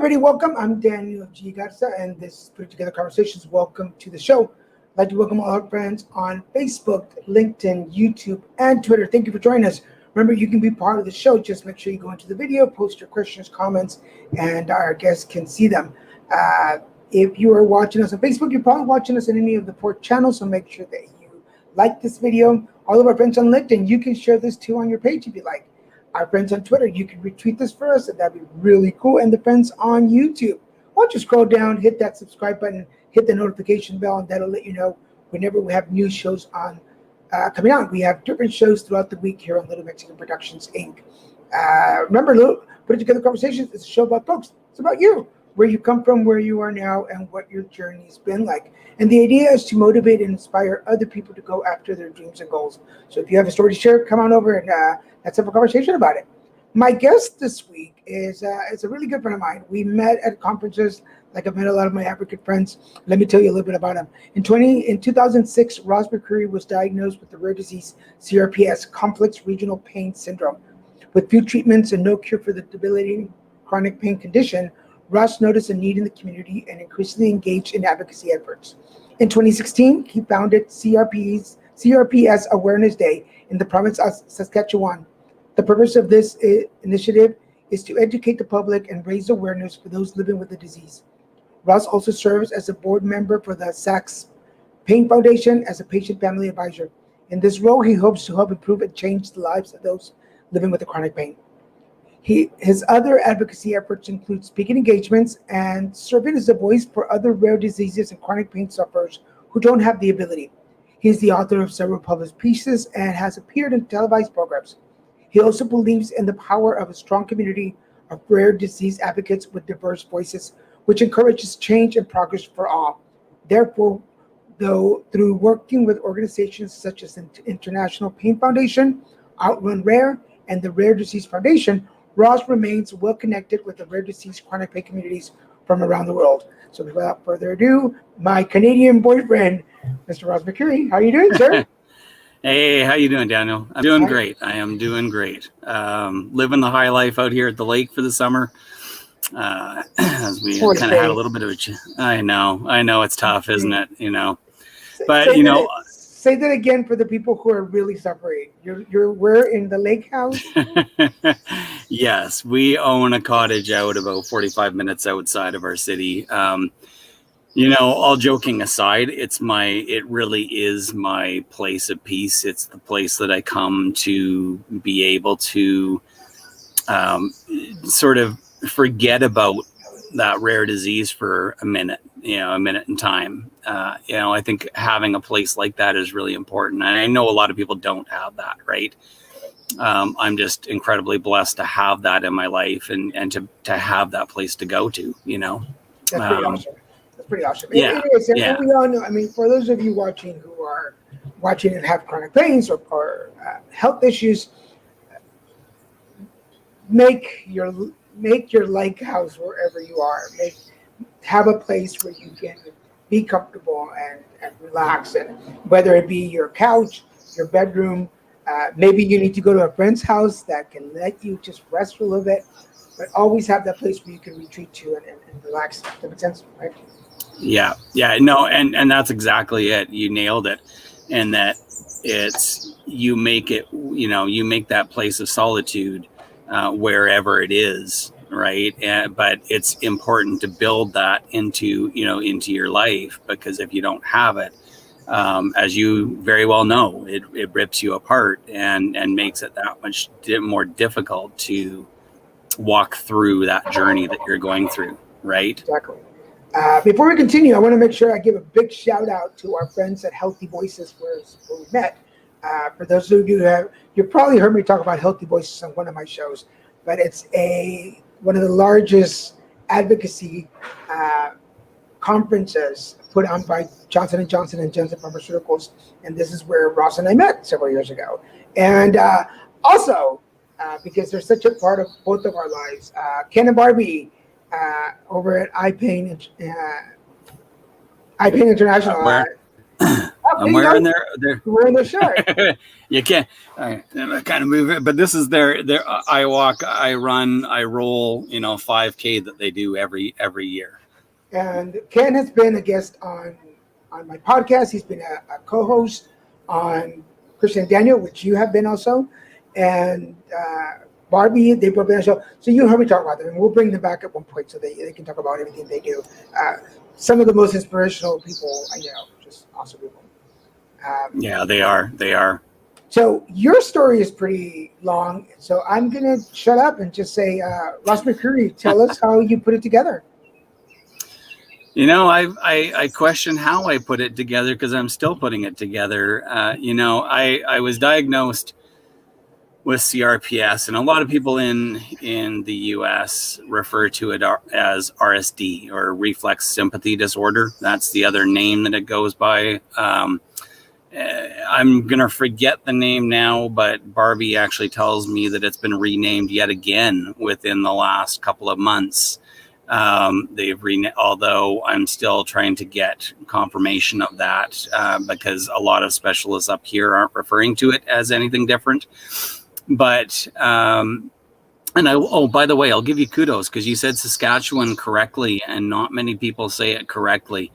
everybody, welcome. I'm Daniel G. Garza, and this is Put Together Conversations. Welcome to the show. I'd like to welcome all our friends on Facebook, LinkedIn, YouTube, and Twitter. Thank you for joining us. Remember, you can be part of the show. Just make sure you go into the video, post your questions, comments, and our guests can see them. If you are watching us on Facebook, you're probably watching us in any of the 4 channels, so make sure that you like this video. All of our friends on LinkedIn, you can share this too on your page if you like. Our friends on Twitter, you can retweet this for us, and that'd be really cool. And the friends on YouTube, why don't you scroll down, hit that subscribe button, hit the notification bell, and that'll let you know whenever we have new shows on coming out. We have different shows throughout the week here on Little Mexican Productions, Inc. Remember, Put It Together Conversations is a show about folks. It's about you, where you come from, where you are now, and what your journey's been like. And the idea is to motivate and inspire other people to go after their dreams and goals. So if you have a story to share, come on over and let's have a conversation about it. My guest this week is a really good friend of mine. We met at conferences, like I've met a lot of my advocate friends. Let me tell you a little bit about him. In 2006, Ross McCreery was diagnosed with the rare disease CRPS, complex regional pain syndrome. With few treatments and no cure for the debilitating chronic pain condition, Ross noticed a need in the community and increasingly engaged in advocacy efforts. In 2016, he founded CRPS Awareness Day in the Province of Saskatchewan. The purpose of this initiative is to educate the public and raise awareness for those living with the disease. Ross also serves as a board member for the SaskPain Foundation as a patient family advisor. In this role, he hopes to help improve and change the lives of those living with the chronic pain. His other advocacy efforts include speaking engagements and serving as a voice for other rare diseases and chronic pain sufferers who don't have the ability. He is the author of several published pieces and has appeared in televised programs. He also believes in the power of a strong community of rare disease advocates with diverse voices, which encourages change and progress for all. Therefore, through working with organizations such as the International Pain Foundation, Outrun Rare, and the Rare Disease Foundation, Ross remains well connected with the rare disease chronic pain communities from around the world. So without further ado, my Canadian boyfriend, Mr. Ross McCreery. How are you doing, sir? Hey, how you doing, Daniel? I'm doing great. I am doing great. Living the high life out here at the lake for the summer. As we kind of had a little bit of I know it's tough, isn't it? You know, but you know. Say that again for the people who are really suffering. We're in the lake house? Yes, we own a cottage out about 45 minutes outside of our city. You know, all joking aside, it really is my place of peace. It's the place that I come to be able to sort of forget about that rare disease for a minute in time. I think having a place like that is really important. And I know a lot of people don't have that, right? I'm just incredibly blessed to have that in my life and to have that place to go to, you know. That's pretty awesome. That's pretty awesome. Yeah. Anyways, we all know, I mean, for those of you watching who are watching and have chronic pains or health issues, make your lake house wherever you are. Have a place where you can be comfortable and relax, and whether it be your couch, your bedroom, maybe you need to go to a friend's house that can let you just rest for a little bit, but always have that place where you can retreat to and relax. Does that make sense, right? Yeah, no, and that's exactly it. You nailed it. And that you make that place of solitude wherever it is, right? But it's important to build that into your life, because if you don't have it, as you very well know, it rips you apart and makes it that much more difficult to walk through that journey that you're going through, right? Exactly. Before we continue, I want to make sure I give a big shout out to our friends at Healthy Voices, where we met. For those of you you've probably heard me talk about Healthy Voices on one of my shows, but it's one of the largest advocacy conferences put on by Johnson & Johnson and Janssen Pharmaceuticals, and this is where Ross and I met several years ago. And also, because they're such a part of both of our lives, Ken and Barbie over at iPain International. I'm wearing their You're wearing their shirt. You can't I kind of move it, but this is their I walk, I run, I roll, 5K that they do every year. And Ken has been a guest on my podcast. He's been a co-host on Christian and Daniel, which you have been also, and Barbie. They've both been on the show. So you heard me talk about them, and we'll bring them back at one point so they can talk about everything they do. Some of the most inspirational people I know, just awesome people. Yeah, they are. They are. So your story is pretty long, so I'm gonna shut up and just say, Ross McCreery, tell us how you put it together. I question how I put it together because I'm still putting it together. I was diagnosed with CRPS, and a lot of people in the U.S. refer to it as RSD, or reflex sympathy disorder. That's the other name that it goes by. I'm going to forget the name now, but Barbie actually tells me that it's been renamed yet again within the last couple of months. Although I'm still trying to get confirmation of that because a lot of specialists up here aren't referring to it as anything different. But by the way, I'll give you kudos because you said Saskatchewan correctly, and not many people say it correctly.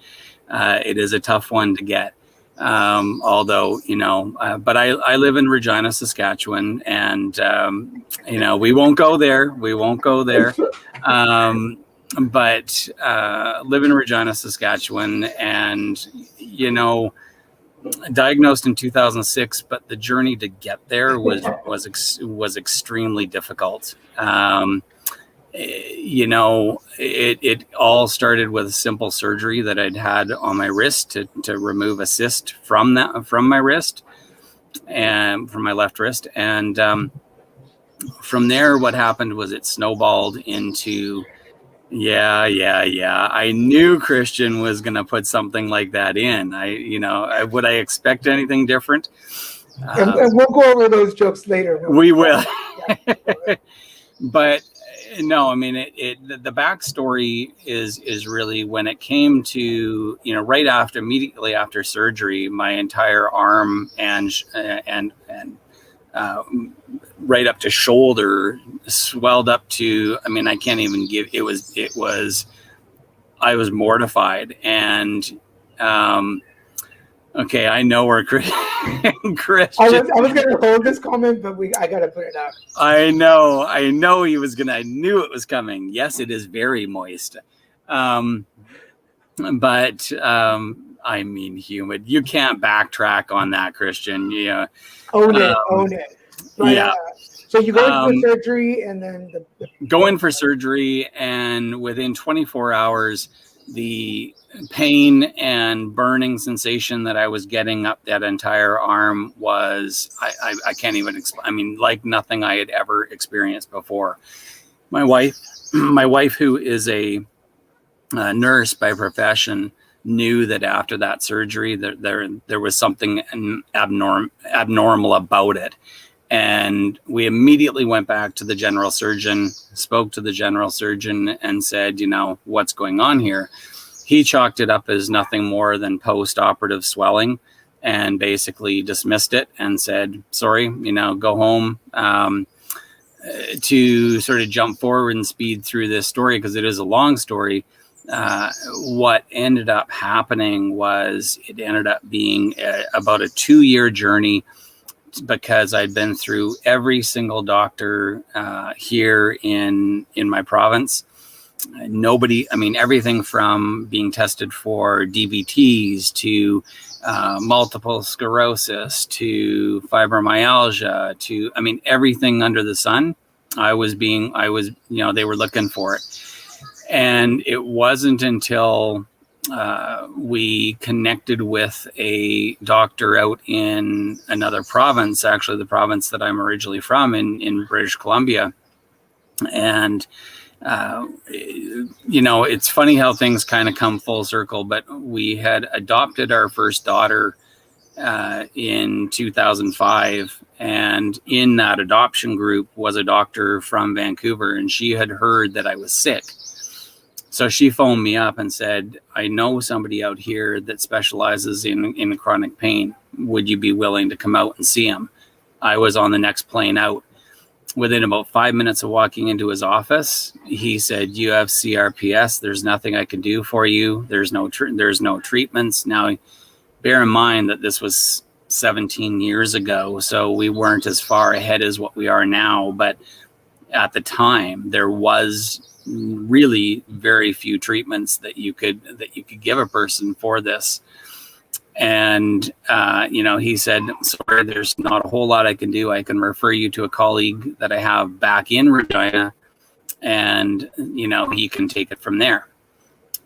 It is a tough one to get. Although, but I live in Regina, Saskatchewan, and, we won't go there. But live in Regina, Saskatchewan, and, diagnosed in 2006, but the journey to get there was extremely difficult. It all started with a simple surgery that I'd had on my wrist to remove a cyst from my wrist and from my left wrist. And from there, what happened was it snowballed into, I knew Christian was going to put something like that in. Would I expect anything different? And we'll go over those jokes later. We will. But no, I mean, the backstory is really when it came to, immediately after surgery, my entire arm and right up to shoulder swelled up to, I can't even give, I was mortified. And, okay, I know where Christian. I was going to hold this comment, but I got to put it out. I know I knew it was coming. Yes, it is very moist. Humid. You can't backtrack on that, Christian. Yeah. Own it. But, yeah. So you go in for surgery, and then go in for surgery, and within 24 hours, the pain and burning sensation that I was getting up that entire arm was, I can't even explain. Like nothing I had ever experienced before. My wife, who is a nurse by profession, knew that after that surgery there was something abnormal about it. And we immediately went back to the general surgeon, spoke to the general surgeon and said, what's going on here? He chalked it up as nothing more than post-operative swelling and basically dismissed it and said, sorry, go home. To sort of jump forward and speed through this story, because it is a long story, what ended up happening was it ended up being about a 2-year journey, because I'd been through every single doctor here in my province. Nobody, everything from being tested for DVTs to multiple sclerosis to fibromyalgia to, everything under the sun. They were looking for it. And it wasn't until we connected with a doctor out in another province, actually the province that I'm originally from in British Columbia. And, it's funny how things kind of come full circle, but we had adopted our first daughter in 2005. And in that adoption group was a doctor from Vancouver, and she had heard that I was sick. So she phoned me up and said, I know somebody out here that specializes in chronic pain. Would you be willing to come out and see him? I was on the next plane out. Within about 5 minutes of walking into his office, he said, you have CRPS. There's nothing I can do for you. There's no treatments. Now, bear in mind that this was 17 years ago, so we weren't as far ahead as what we are now. But at the time, there was really very few treatments that you could give a person for this. And, he said, sorry, there's not a whole lot I can do. I can refer you to a colleague that I have back in Regina, and, he can take it from there.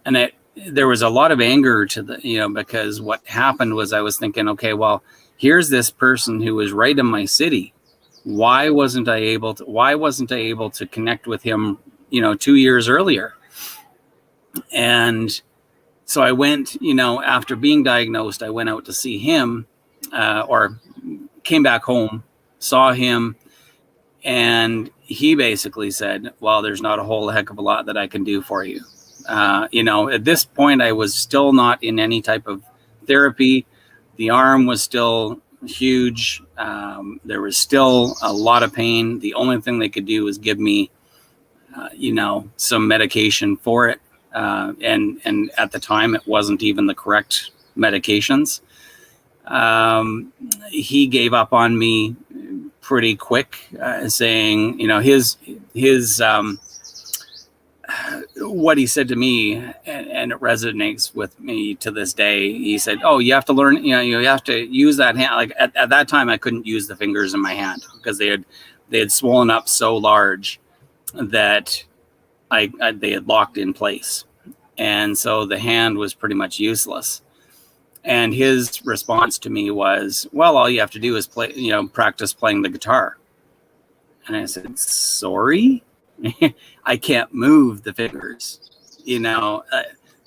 And there was a lot of anger to because what happened was I was thinking, okay, well, here's this person who was right in my city. Why wasn't I able to connect with him, 2 years earlier? And so I went, after being diagnosed, I went out to see him, or came back home, saw him, and he basically said, well, there's not a whole heck of a lot that I can do for you. At this point, I was still not in any type of therapy. The arm was still huge. There was still a lot of pain. The only thing they could do was give me, some medication for it. And at the time, it wasn't even the correct medications. He gave up on me pretty quick, saying, his what he said to me, and it resonates with me to this day. He said, oh, you have to learn, you have to use that hand. Like at that time, I couldn't use the fingers in my hand because they had swollen up so large that they had locked in place. And so the hand was pretty much useless. And his response to me was, well, all you have to do is practice playing the guitar. And I said, sorry, I can't move the fingers,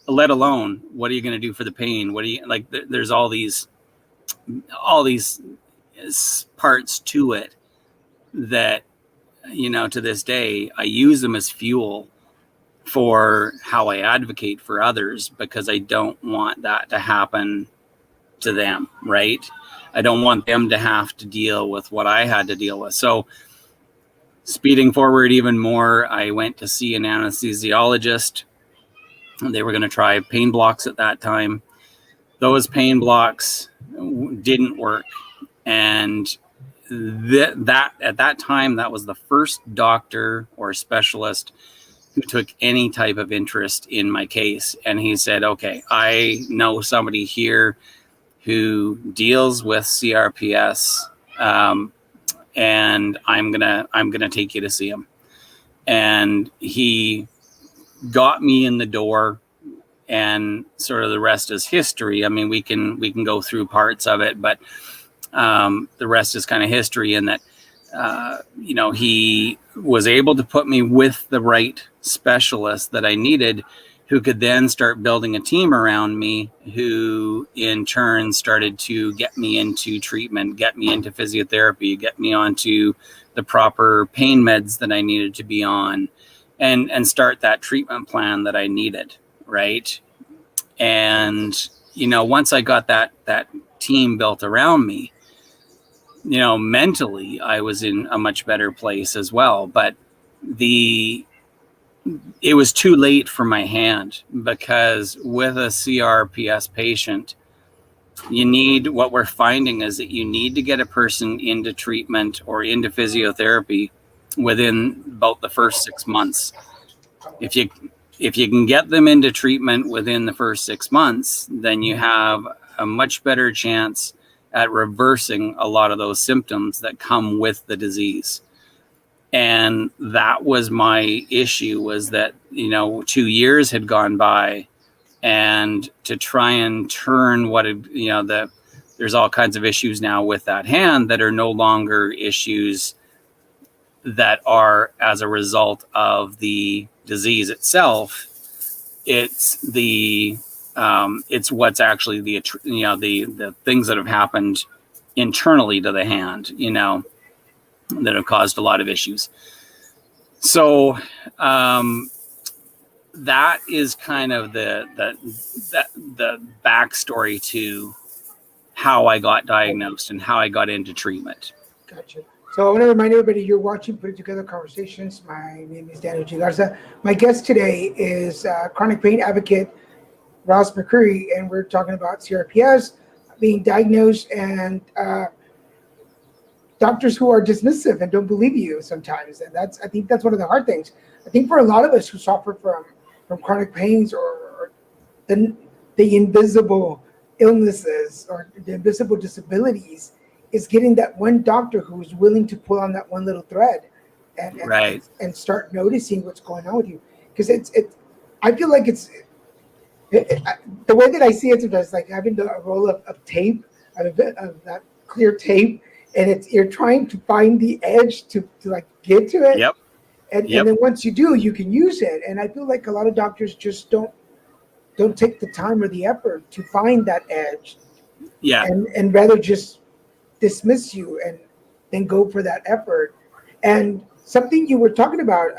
let alone, what are you going to do for the pain? What do you like? There's all these parts to it that, to this day, I use them as fuel for how I advocate for others, because I don't want that to happen to them, right? I don't want them to have to deal with what I had to deal with. So speeding forward even more, I went to see an anesthesiologist. They were going to try pain blocks at that time. Those pain blocks didn't work. And that at that time, that was the first doctor or specialist who took any type of interest in my case. And he said, okay, I know somebody here who deals with CRPS, and I'm gonna take you to see him. And he got me in the door, and sort of the rest is history. I mean, we can go through parts of it, but the rest is kind of history in that, he was able to put me with the right specialist that I needed, who could then start building a team around me, who in turn started to get me into treatment, get me into physiotherapy, get me onto the proper pain meds that I needed to be on, and start that treatment plan that I needed, right? And, once I got that team built around me, mentally I was in a much better place as well. But it was too late for my hand, because with a CRPS patient, what we're finding is that you need to get a person into treatment or into physiotherapy within about the first 6 months. If you can get them into treatment within the first 6 months, then you have a much better chance at reversing a lot of those symptoms that come with the disease. And that was my issue, was that, 2 years had gone by, and to try and turn there's all kinds of issues now with that hand that are no longer issues that are as a result of the disease itself. It's it's what's actually the things that have happened internally to the hand, that have caused a lot of issues. So that is kind of the backstory to how I got diagnosed and how I got into treatment. Gotcha. So I want to remind everybody you're watching Put It Together Conversations. My name is Daniel G. Garza. My guest today is chronic pain advocate Ross McCreery, and we're talking about CRPS, being diagnosed, and doctors who are dismissive and don't believe you sometimes. And I think that's one of the hard things. I think for a lot of us who suffer from chronic pains or the invisible illnesses or the invisible disabilities, is getting that one doctor who's willing to pull on that one little thread and start noticing what's going on with you. Because I feel like the way that I see it is like having a roll of tape, of that clear tape, and you're trying to find the edge to like get to it. Yep. And then once you do, you can use it. And I feel like a lot of doctors just don't take the time or the effort to find that edge. Yeah. And rather just dismiss you and then go for that effort. And something you were talking about,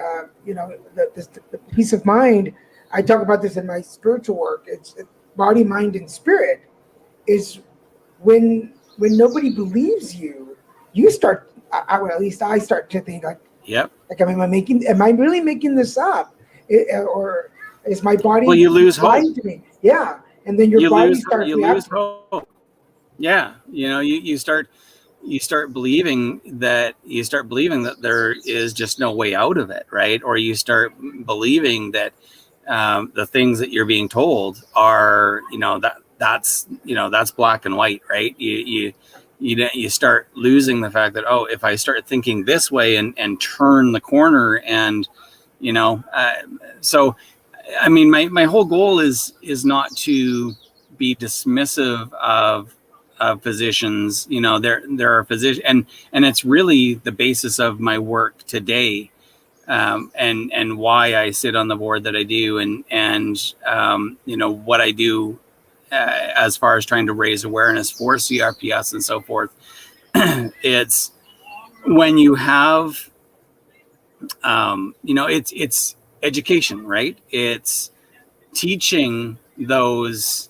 the peace of mind. I talk about this in my spiritual work. It's body, mind, and spirit. Is when nobody believes you, you start. At least I start to think like, like, am I really making this up, or is my body? Well, you lose hope. To me? Yeah, and then your body starts. You lose hope. Yeah, you start believing that there is just no way out of it, right? Or you start believing that the things that you're being told are, that's black and white, right? You start losing the fact that, if I start thinking this way and turn the corner, and so I mean, my whole goal is not to be dismissive of physicians. There are physicians, and it's really the basis of my work today, and why I sit on the board that I do, and what I do as far as trying to raise awareness for CRPS and so forth. It's when you have, it's education, right? It's teaching those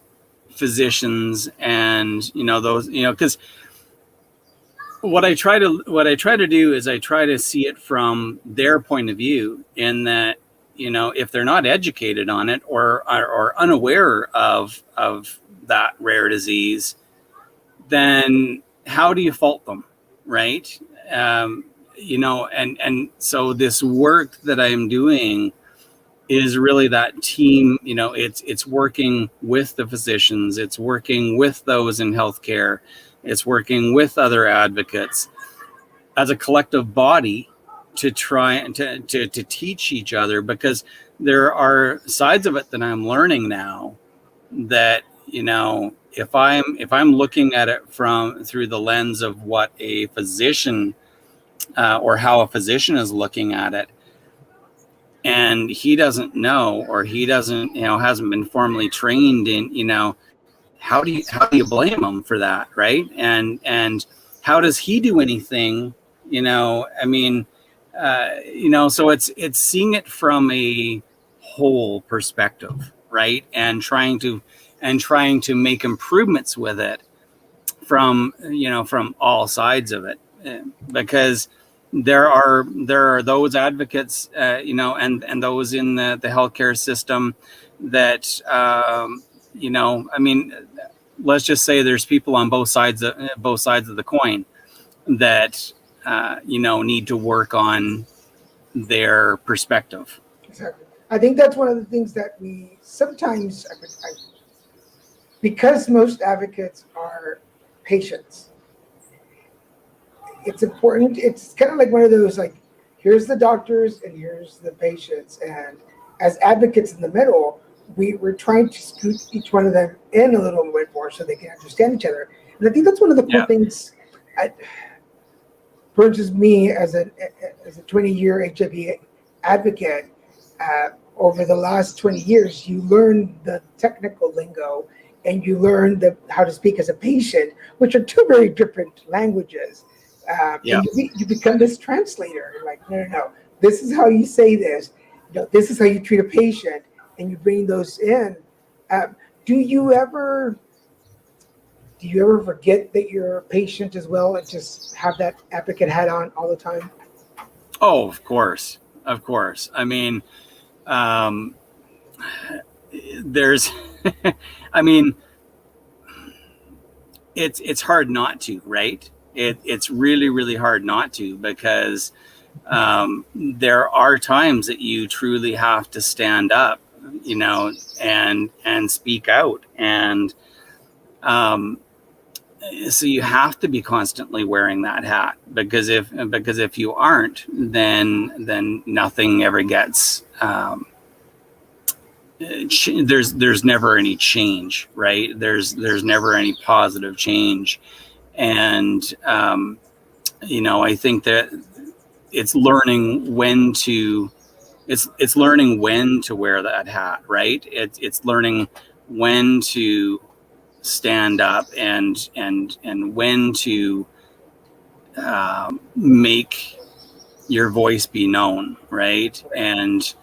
physicians and because what I try to do is I try to see it from their point of view, in that if they're not educated on it or are unaware of that rare disease, then how do you fault them, right? And so this work that I'm doing is really that team. It's working with the physicians, it's working with those in healthcare, it's working with other advocates as a collective body to try and to teach each other, because there are sides of it that I'm learning now that, if I'm looking at it through the lens of what a physician or how a physician is looking at it, and he doesn't know, or he doesn't, hasn't been formally trained in, how do you blame him for that, right? And how does he do anything? So it's seeing it from a whole perspective, right? And trying to make improvements with it from all sides of it, because there are those advocates, and those in the healthcare system that, let's just say there's people on both sides of the coin that, need to work on their perspective. Exactly. I think that's one of the things that we sometimes, because most advocates are patients, it's important. It's kind of like one of those, like, here's the doctors and here's the patients. And as advocates in the middle, we're trying to scoot each one of them in a little bit more so they can understand each other. And I think that's one of the cool things. For instance, me as a 20-year HIV advocate, over the last 20 years, you learn the technical lingo and you learn how to speak as a patient, which are two very different languages. And you become this translator. You're like, no, this is how you say this. This is how you treat a patient. and you bring those in. Uh, do you ever forget that you're a patient as well and just have that advocate hat on all the time? Oh, of course. I mean, um, there's, I mean, it's hard not to, right? It's really, really hard not to, because there are times that you truly have to stand up, and speak out. And so you have to be constantly wearing that hat, because if you aren't, then nothing ever gets, there's never any change, right? There's never any positive change. And I think that it's learning when to wear that hat, right? It's learning when to stand up, and when to make your voice be known, right? And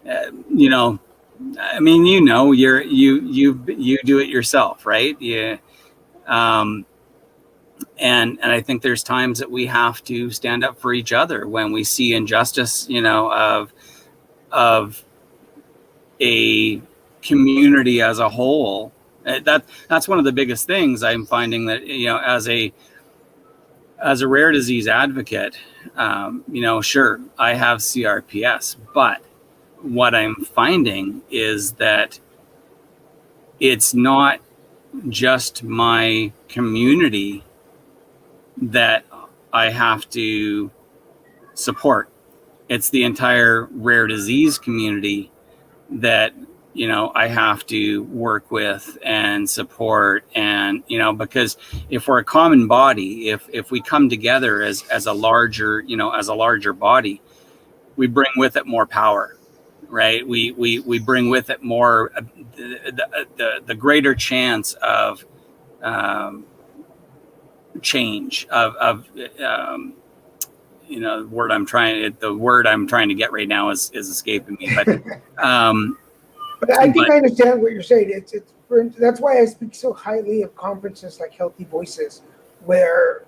I mean, you do it yourself, right? Yeah. And I think there's times that we have to stand up for each other when we see injustice, of a community as a whole. That's one of the biggest things I'm finding, that as a rare disease advocate, sure, I have CRPS, but what I'm finding is that it's not just my community that I have to support. It's the entire rare disease community that I have to work with and support. And because if we're a common body, if we come together as a larger body, we bring with it more power, right? We bring with it more, the greater chance of change, of the word I'm trying to get right now is escaping me, but But I think I understand what you're saying. That's why I speak so highly of conferences like Healthy Voices, where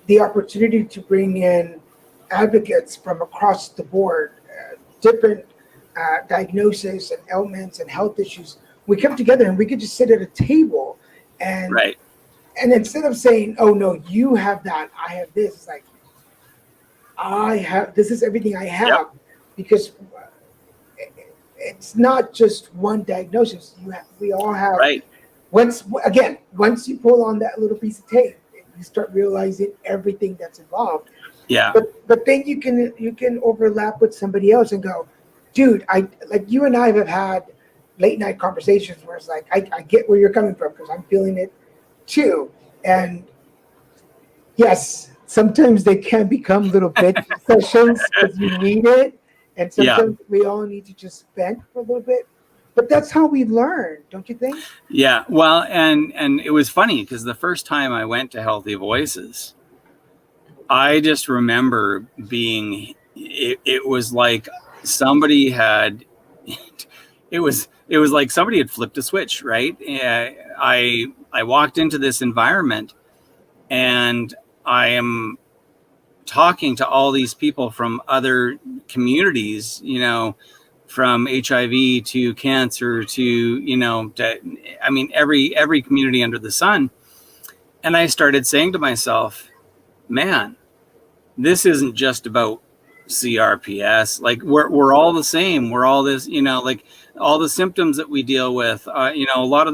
the opportunity to bring in advocates from across the board, different diagnoses and ailments and health issues, we come together and we could just sit at a table, and right. And instead of saying, "Oh no, you have that, I have this," it's like, this is everything I have. Yep. Because it's not just one diagnosis. We all have. Right. Once you pull on that little piece of tape, you start realizing everything that's involved. Yeah. But then you can overlap with somebody else and go, dude, like you and I have had late night conversations where it's like, I get where you're coming from, because I'm feeling it too. And yes, sometimes they can become little bitch sessions because you need it. And sometimes we all need to just vent for a little bit. But that's how we learn, don't you think? Yeah. Well, and it was funny because the first time I went to Healthy Voices, I just remember it was like somebody had, it was like somebody had flipped a switch, right? I walked into this environment and I am talking to all these people from other communities, from HIV to cancer to, every community under the sun. And I started saying to myself, man, this isn't just about CRPS. Like we're all the same. We're all this, like all the symptoms that we deal with, although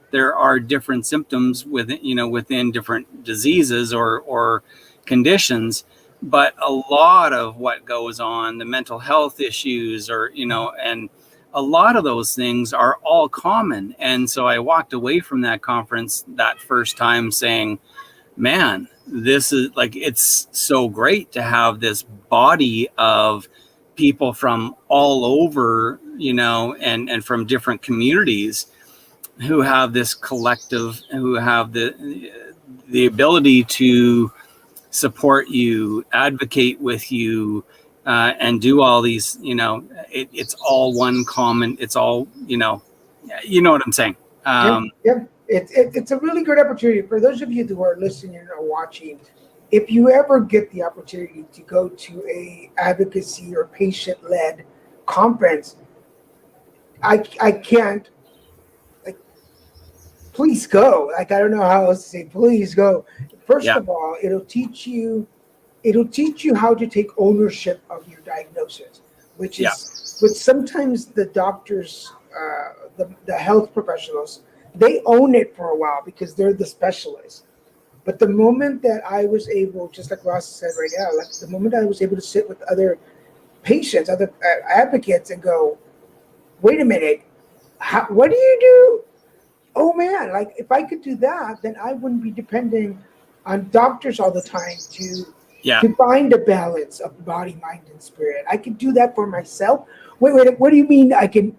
there are different symptoms within different diseases or conditions, but a lot of what goes on, the mental health issues, and a lot of those things are all common. And so I walked away from that conference that first time saying, man, this is like, it's so great to have this body of people from all over, and from different communities who have this collective, who have the ability to support you, advocate with you, and do all these, it's all one common. It's all you know what I'm saying. Yeah. It's a really good opportunity for those of you who are listening or watching. If you ever get the opportunity to go to a advocacy or patient-led conference, I can't, like, please go. Like, I don't know how else to say, please go. First Yeah. of all, it'll teach you how to take ownership of your diagnosis, which Yeah. is which sometimes the doctors, the health professionals, they own it for a while because they're the specialists. But the moment that I was able, just like Ross said right now, like the moment I was able to sit with other patients, other advocates, and go, wait a minute, what do you do? Oh man, like if I could do that, then I wouldn't be depending on doctors all the time Yeah. to find a balance of body, mind, and spirit. I could do that for myself. Wait, what do you mean I can?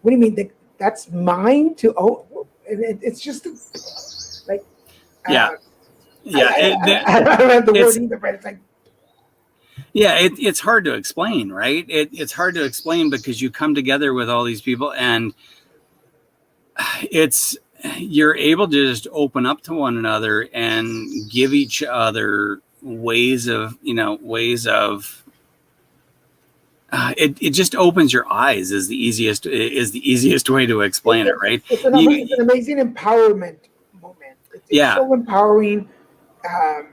What do you mean that's mine to own? And it's just like, Yeah. Yeah. I don't have the word It's either, but it's like, yeah. It's hard to explain, right? It's hard to explain because you come together with all these people, and it's you're able to just open up to one another and give each other ways of it just opens your eyes is the easiest way to explain it, right? it's an amazing empowerment moment. It's Yeah. so empowering. Um,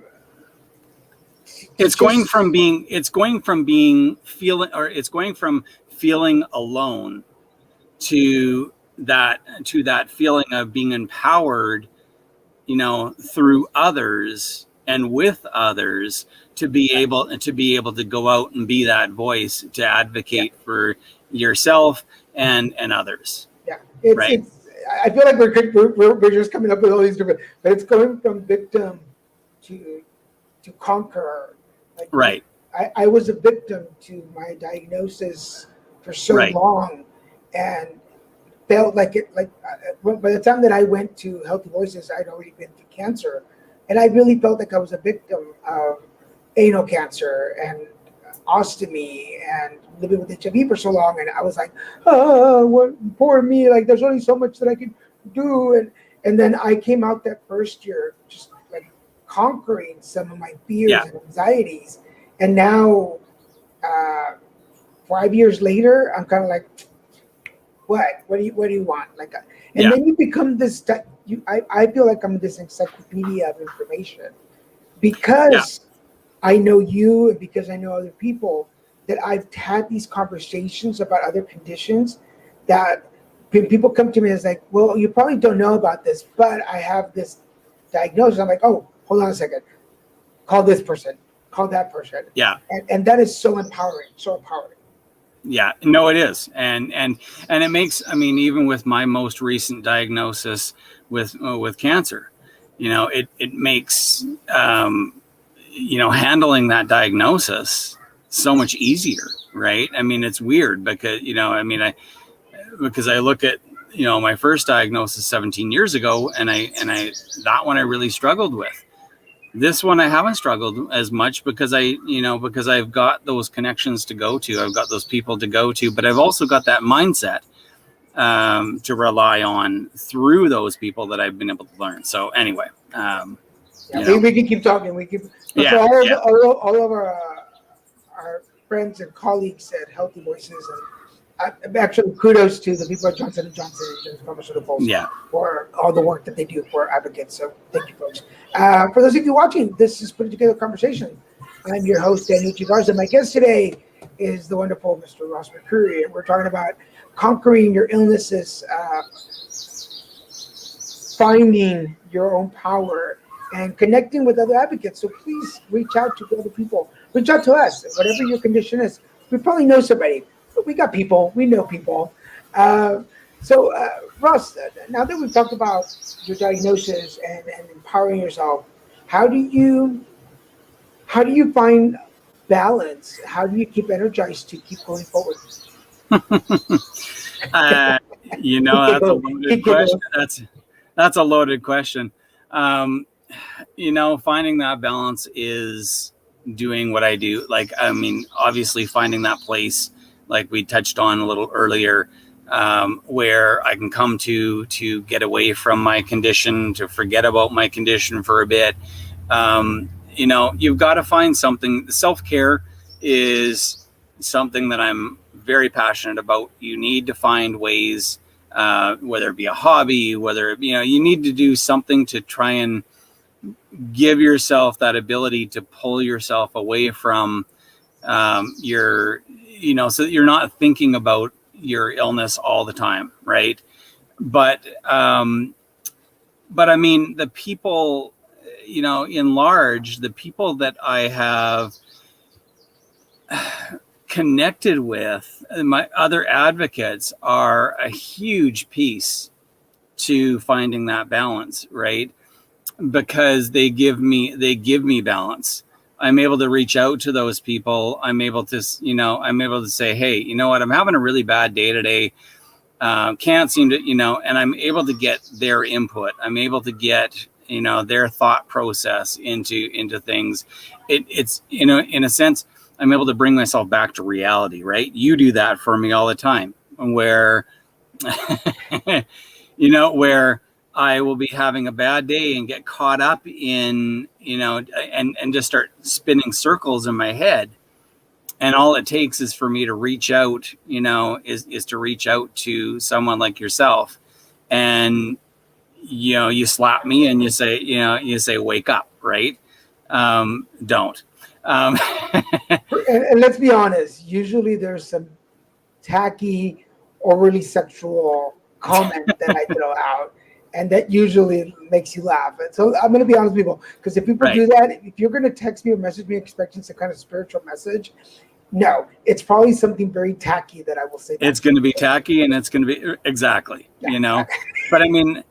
It's going from feeling alone to that feeling of being empowered, through others and with others to be able to go out and be that voice to advocate for yourself and others. Yeah, Right. I feel like we're just coming up with all these different, but it's going from victim to conqueror. Like, Right. I was a victim to my diagnosis for so Right. long, and felt like it. Like by the time that I went to Healthy Voices, I'd already been through cancer, and I really felt like I was a victim of anal cancer and ostomy and living with HIV for so long, and I was like, oh, what, poor me. Like, there's only so much that I can do, and then I came out that first year just like conquering some of my fears Yeah. and anxieties, and now 5 years later, I'm kind of like, what do you want? Like, and Yeah. then you become this. I feel like I'm this encyclopedia of information because I know you and because I know other people, that I've had these conversations about other conditions that when people come to me, it's like, well, you probably don't know about this, but I have this diagnosis. I'm like, oh, hold on a second. Call this person. Call that person. Yeah. And that is so empowering. So empowering. Yeah, no, it is. And it makes, even with my most recent diagnosis with cancer, it makes, handling that diagnosis so much easier. Right. It's weird because, because I look at, my first diagnosis 17 years ago, and that one I really struggled with. This one I haven't struggled as much because I've got those connections to go to. I've got those people to go to, but I've also got that mindset to rely on through those people that I've been able to learn. So anyway, we can keep talking. We keep. Yeah, So all yeah. all of our friends and colleagues at Healthy Voices, and actually kudos to the people at Johnson & Johnson and Pharmaceuticals Yeah. for all the work that they do for advocates. So thank you, folks. For those of you watching, this is Putting Together Conversation. I'm your host, Daniel Garza. My guest today is the wonderful Mr. Ross McCreery, and we're talking about conquering your illnesses, finding your own power, and connecting with other advocates. So please reach out to other people. Reach out to us, whatever your condition is. We probably know somebody. We got people. We know people. So, Russ, now that we've talked about your diagnosis and empowering yourself, how do you find balance? How do you keep energized to keep going forward? That's a loaded question. That's a loaded question. Finding that balance is doing what I do. Like, obviously finding that place like we touched on a little earlier, where I can come to get away from my condition, to forget about my condition for a bit. You've got to find something. Self-care is something that I'm very passionate about. You need to find ways, whether it be a hobby, whether, you need to do something to try and give yourself that ability to pull yourself away from so that you're not thinking about your illness all the time, right? But I mean, the people, in large, the people that I have connected with, my other advocates, are a huge piece to finding that balance, right? Because they give me balance. I'm able to reach out to those people. I'm able to say, hey, you know what? I'm having a really bad day today. Can't seem to, and I'm able to get their input. I'm able to get, their thought process into things. It's, in a sense, I'm able to bring myself back to reality, right? You do that for me all the time, where, where I will be having a bad day and get caught up in, and just start spinning circles in my head. And all it takes is for me to reach out, is to reach out to someone like yourself. And, you slap me and you say, wake up, right? Don't. And let's be honest, usually there's some tacky or really sexual comment that I throw out, and that usually makes you laugh. And so I'm going to be honest with people, because if people do that, if you're going to text me or message me expecting some kind of spiritual message, no, it's probably something very tacky that I will say. It's going to be tacky, and it's going to be exactly, but I mean,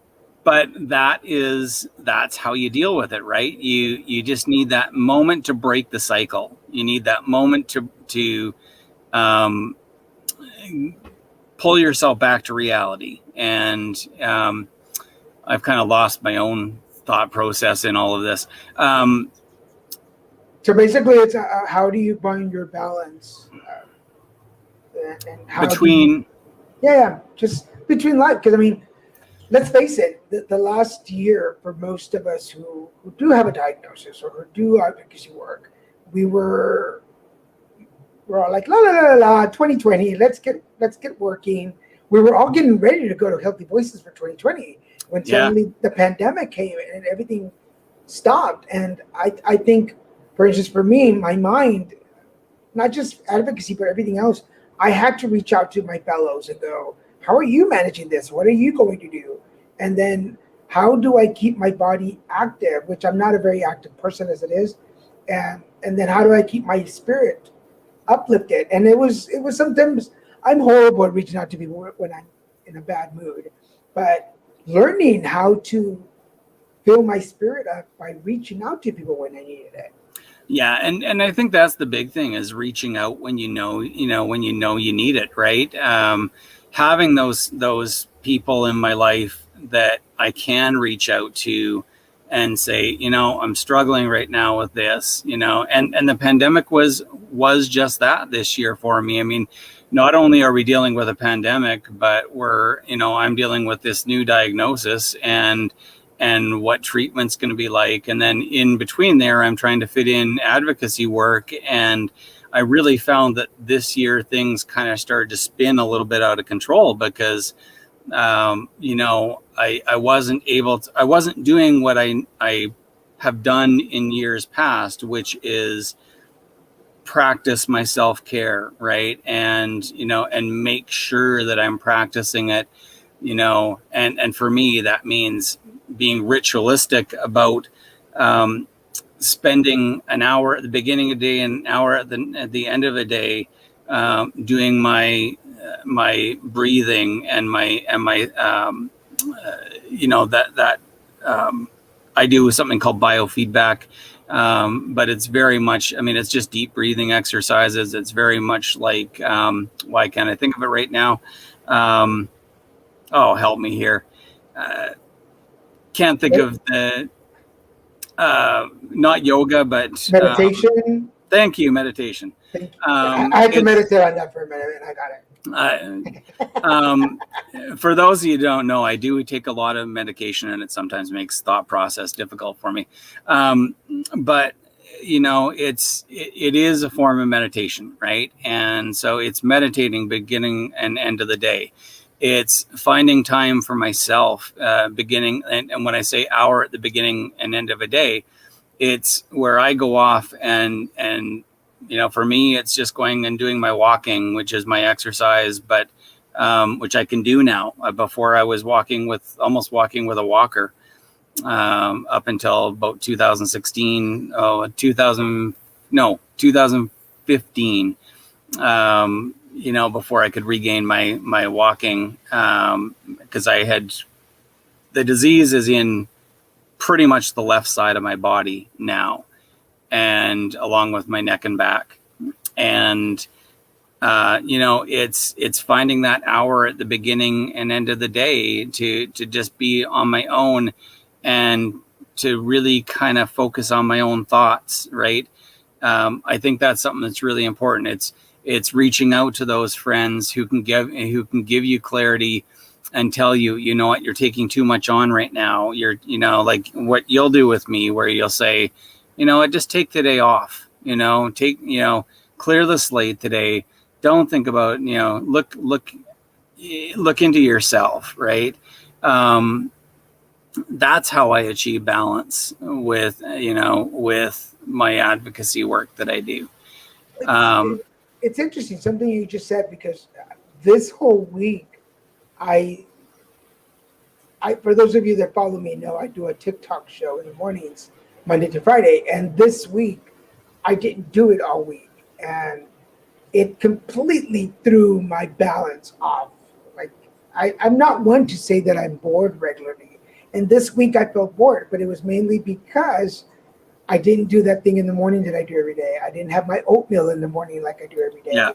but that's how you deal with it, right? You just need that moment to break the cycle. You need that moment to pull yourself back to reality. And I've kind of lost my own thought process in all of this. So basically, it's how do you find your balance? And how between just between life, because I mean, let's face it, the last year for most of us who do have a diagnosis or who do advocacy work, we're all like, la la la la, 2020, let's get working. We were all getting ready to go to Healthy Voices for 2020 when suddenly the pandemic came and everything stopped. And I think, for instance, for me, my mind, not just advocacy, but everything else, I had to reach out to my fellows and go, how are you managing this? What are you going to do? And then how do I keep my body active, which I'm not a very active person as it is. And then how do I keep my spirit uplifted? And it was sometimes, I'm horrible at reaching out to people when I'm in a bad mood, but learning how to fill my spirit up by reaching out to people when I needed it. Yeah, and I think that's the big thing, is reaching out when you need it, right? Having those people in my life that I can reach out to and say, I'm struggling right now with this, and the pandemic was just that this year for me. I mean, not only are we dealing with a pandemic, but I'm dealing with this new diagnosis and what treatment's going to be like. And then in between there, I'm trying to fit in advocacy work. And I really found that this year things kind of started to spin a little bit out of control because, I wasn't doing what I have done in years past, which is practice my self-care, right? And, and make sure that I'm practicing it, and for me, that means being ritualistic about spending an hour at the beginning of the day, an hour at the end of the day, doing my breathing and my I do something called biofeedback, but it's very much, it's just deep breathing exercises. It's very much like, why can't I think of it right now? Help me here. Can't think of the, not yoga, but meditation. Thank you, meditation. Thank you. I had to meditate on that for a minute, and I got it. For those of you who don't know, I do take a lot of medication, and it sometimes makes thought process difficult for me. But it is a form of meditation, right? And so it's meditating beginning and end of the day. It's finding time for myself, beginning, and when I say hour at the beginning and end of a day, it's where I go off and for me, it's just going and doing my walking, which is my exercise, but which I can do now. Before I was almost walking with a walker up until about 2015. Before I could regain my walking, because I had the disease is in pretty much the left side of my body now, and along with my neck and back. And it's finding that hour at the beginning and end of the day to just be on my own and to really kind of focus on my own thoughts, right? I think that's something that's really important. It's reaching out to those friends who can give you clarity and tell you, you know what, you're taking too much on right now. You're, like what you'll do with me, where you'll say, just take the day off, clear the slate today. Don't think about, look into yourself, right? That's how I achieve balance with my advocacy work that I do. It's interesting, something you just said, because this whole week, I for those of you that follow me know I do a TikTok show in the mornings, Monday to Friday, and this week I didn't do it all week, and it completely threw my balance off. Like I'm not one to say that I'm bored regularly, and this week I felt bored, but it was mainly because I didn't do that thing in the morning that I do every day. I didn't have my oatmeal in the morning like I do every day. Yeah.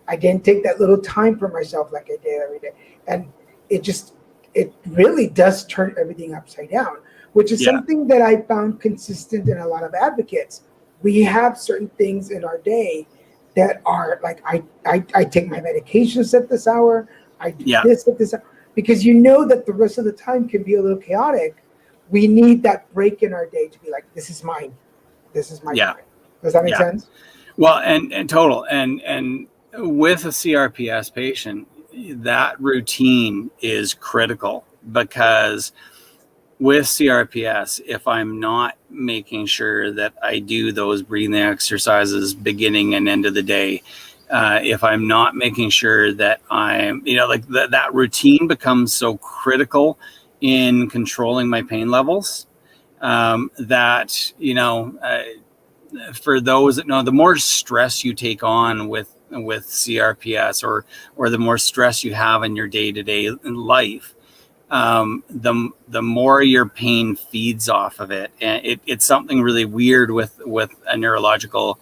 I didn't take that little time for myself like I do every day. And it really does turn everything upside down, which is something that I found consistent in a lot of advocates. We have certain things in our day that are like, I take my medications at this hour. I do this at this hour, because that the rest of the time can be a little chaotic. We need that break in our day to be like, this is mine. This is my time. Does that make sense? Well, and total. And with a CRPS patient, that routine is critical, because with CRPS, if I'm not making sure that I do those breathing exercises beginning and end of the day, if I'm not making sure that I'm, that routine becomes so critical in controlling my pain levels, that, for those that know, the more stress you take on with CRPS, or the more stress you have in your day-to-day life, the more your pain feeds off of it. And it's something really weird with a neurological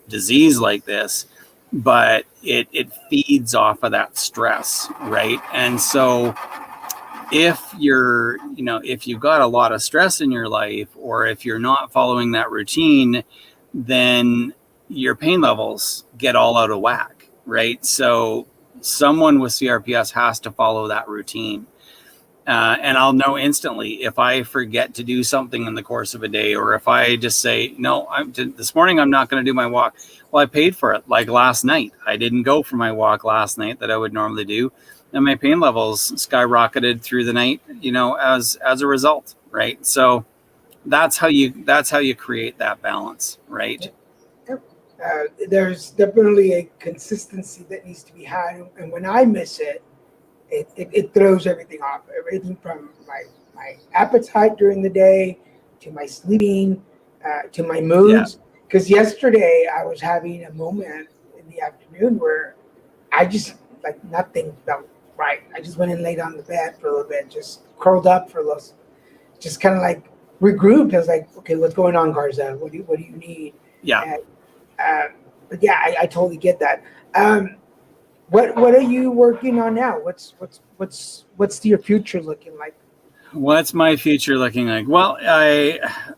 disease like this, but it feeds off of that stress, right? And so if you've got a lot of stress in your life, or if you're not following that routine, then your pain levels get all out of whack, right? So someone with CRPS has to follow that routine. And I'll know instantly if I forget to do something in the course of a day, or if I just say, no, this morning I'm not going to do my walk. Well, I paid for it. Like last night, I didn't go for my walk last night that I would normally do, and my pain levels skyrocketed through the night, as a result, right? So that's how you create that balance, right? There's definitely a consistency that needs to be had, and when I miss it, it throws everything off. Everything from my appetite during the day, to my sleeping, to my moods. Because yesterday I was having a moment in the afternoon where I just, like, nothing felt right. I just went and laid on the bed for a little bit, just curled up for a little, just kind of like regrouped. I was like, okay, what's going on, Garza? What do you need? Yeah. And, but yeah, I totally get that. What are you working on now? What's your future looking like? What's my future looking like? Well,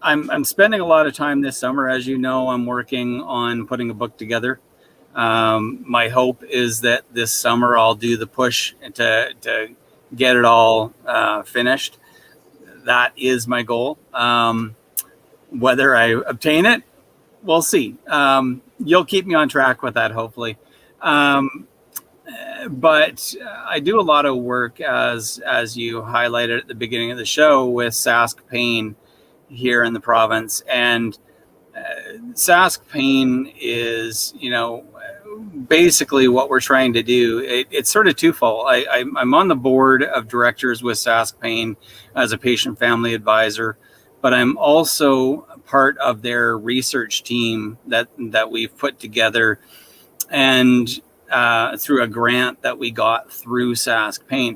I'm spending a lot of time this summer. As you know, I'm working on putting a book together. My hope is that this summer I'll do the push to get it all finished. That is my goal. Whether I obtain it, we'll see. You'll keep me on track with that, hopefully. But I do a lot of work, as you highlighted at the beginning of the show, with SaskPain here in the province. And SaskPain is, basically what we're trying to do. It's sort of twofold. I'm on the board of directors with SaskPain as a patient family advisor, but I'm also part of their research team that we've put together, and through a grant that we got through SaskPain.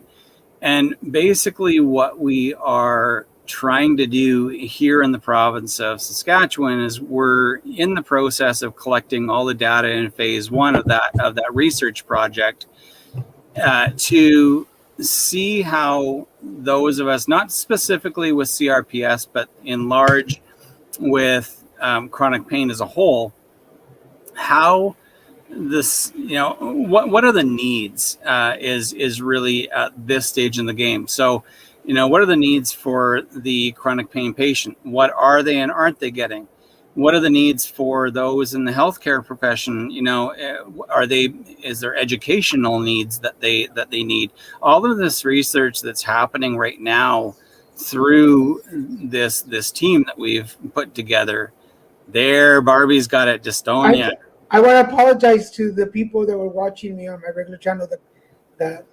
And basically what we are trying to do here in the province of Saskatchewan is we're in the process of collecting all the data in phase one of that research project, to see how those of us, not specifically with CRPS, but in large with chronic pain as a whole, how this, what are the needs, is really at this stage in the game. So, what are the needs for the chronic pain patient? What are they and aren't they getting? What are the needs for those in the healthcare profession? Is there educational needs that they need? All of this research that's happening right now through this team that we've put together. There, Barbie's got it, Dystonia. I want to apologize to the people that were watching me on my regular channel, the